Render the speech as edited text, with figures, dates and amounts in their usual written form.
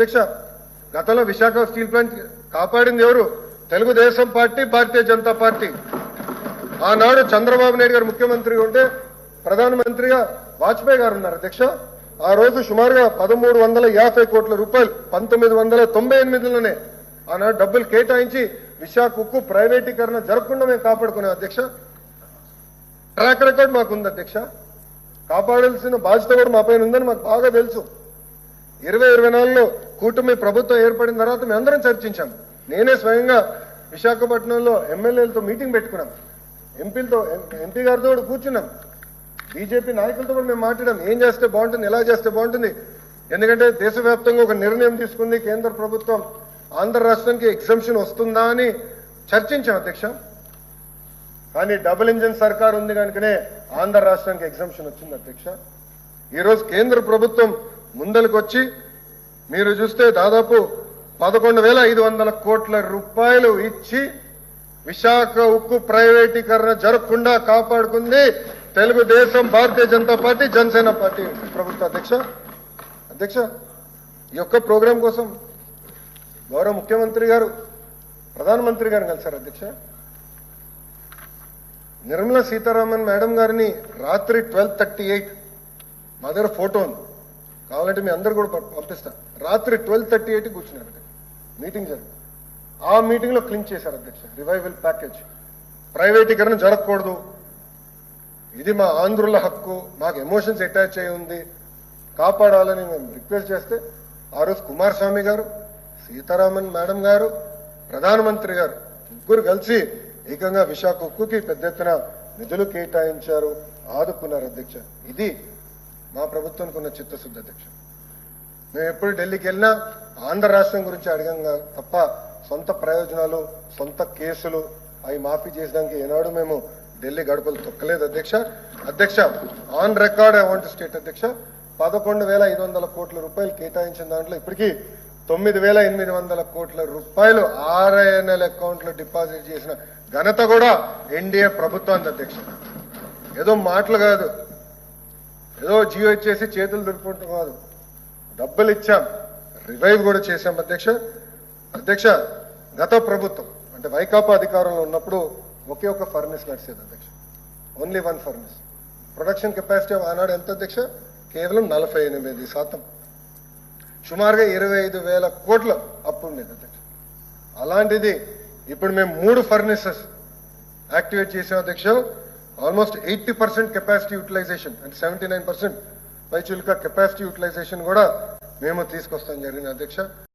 అధ్యక్ష గతంలో Visakha steel plant కాపాడింది ఎవరు? Telugu Desam party, Bharatiya Janata party. ఆనాడు చంద్రబాబు నాయుడు గారు ముఖ్యమంత్రిగా ఉంటే ప్రధానమంత్రిగా వాజ్పేయి గారు ఉన్నారు అధ్యక్ష. ఆ రోజు సుమారుగా 1350 కోట్ల రూపాయలు 1998లోనే ఆనాడు డబ్బులు కేటాయించి విశాఖ ఉక్కు ప్రైవేటీకరణ జరగకుండా మేము కాపాడుకున్నాం అధ్యక్ష. ట్రాక్ రికార్డ్ మాకుంది అధ్యక్ష. కాపాడాల్సిన బాధ్యత కూడా మా పైన ఉందని మాకు బాగా తెలుసు. 2024లో కూటమి ప్రభుత్వం ఏర్పడిన తర్వాత మేము అందరం చర్చించాం. నేనే స్వయంగా విశాఖపట్నంలో ఎమ్మెల్యేలతో మీటింగ్ పెట్టుకున్నాం, ఎంపీ గారితో కూడా కూర్చున్నాం, బీజేపీ నాయకులతో కూడా మేము మాట్లాడాం. ఏం చేస్తే బాగుంటుంది, ఎలా చేస్తే బాగుంటుంది. ఎందుకంటే దేశవ్యాప్తంగా ఒక నిర్ణయం తీసుకుంది కేంద్ర ప్రభుత్వం, ఆంధ్ర రాష్ట్రానికి ఎగ్జంప్షన్ వస్తుందా అని చర్చించాం అధ్యక్ష. కానీ డబుల్ ఇంజిన్ సర్కార్ ఉంది కనుకనే ఆంధ్ర రాష్ట్రానికి ఎగ్జంప్షన్ వచ్చింది అధ్యక్ష. ఈరోజు కేంద్ర ప్రభుత్వం ముందలకు వచ్చి మీరు చూస్తే దాదాపు 11,500 కోట్ల రూపాయలు ఇచ్చి విశాఖ ఉక్కు ప్రైవేటీకరణ జరగకుండా కాపాడుకుంది తెలుగుదేశం, భారతీయ జనతా పార్టీ, జనసేన పార్టీ ప్రభుత్వ అధ్యక్ష. ఈ యొక్క ప్రోగ్రాం కోసం గౌరవ ముఖ్యమంత్రి గారు ప్రధానమంత్రి గారిని కలిశారు అధ్యక్ష. నిర్మలా సీతారామన్ మేడం గారిని రాత్రి 12:38 మా దగ్గర ఫోటో ఉంది, కావాలంటే మీ అందరు కూడా పంపిస్తా. రాత్రి 12:38 కూర్చున్నారు, మీటింగ్ జరిగింది. ఆ మీటింగ్ లో క్లించ్ చేశారు అధ్యక్ష, రివైవల్ ప్యాకేజ్ ప్రైవేటీకరణ జరగకూడదు, ఇది మా ఆంధ్రుల హక్కు, మాకు ఎమోషన్స్ అటాచ్ అయి ఉంది, కాపాడాలని మేము రిక్వెస్ట్ చేస్తే ఆ రోజు కుమారస్వామి గారు, సీతారామన్ మేడం గారు, ప్రధానమంత్రి గారు ముగ్గురు కలిసి ఏకంగా విశాఖ ఉక్కుకి పెద్ద ఎత్తున నిధులు కేటాయించారు, ఆదుకున్నారు అధ్యక్ష. ఇది మా ప్రభుత్వానికి ఉన్న చిత్తశుద్ధి అధ్యక్ష. మేము ఎప్పుడు ఢిల్లీకి వెళ్ళినా ఆంధ్ర రాష్ట్రం గురించి అడగంగా తప్ప సొంత ప్రయోజనాలు, సొంత కేసులు అవి మాఫీ చేసడానికి ఏనాడు మేము ఢిల్లీ గడపలు తొక్కలేదు అధ్యక్ష. On record I want state అధ్యక్ష, 11,500 కోట్ల రూపాయలు కేటాయించిన దాంట్లో ఇప్పటికీ 9,800 కోట్ల రూపాయలు RINL అకౌంట్ లో డిపాజిట్ చేసిన ఘనత కూడా ఎన్డీఏ ప్రభుత్వానికి అధ్యక్ష. ఏదో మాటలు కాదు, ఏదో జియో ఇచ్చేసి చేతులు దులుపుకుంటూ కాదు, డబ్బులు ఇచ్చాం, రివైవ్ కూడా చేశాం అధ్యక్ష. గత ప్రభుత్వం అంటే వైకాపా అధికారంలో ఉన్నప్పుడు ఒకే ఒక ఫర్నెస్ నడిచేది అధ్యక్ష, ఓన్లీ 1 ఫర్నెస్. ప్రొడక్షన్ కెపాసిటీ ఆనాడు ఎంత అధ్యక్ష? కేవలం 48%. సుమారుగా 25,000 కోట్ల అప్పు ఉండేది అధ్యక్ష. అలాంటిది ఇప్పుడు మేము 3 ఫర్నెసెస్ యాక్టివేట్ చేసాం అధ్యక్ష. ఆల్మోస్ట్ 80% కెపాసిటీ యూటిలైజేషన్ అంటే 79% పైచులుక కెపాసిటీ యూటిలైజేషన్ కూడా మేము తీసుకొస్తాం జరిగింది అధ్యక్ష.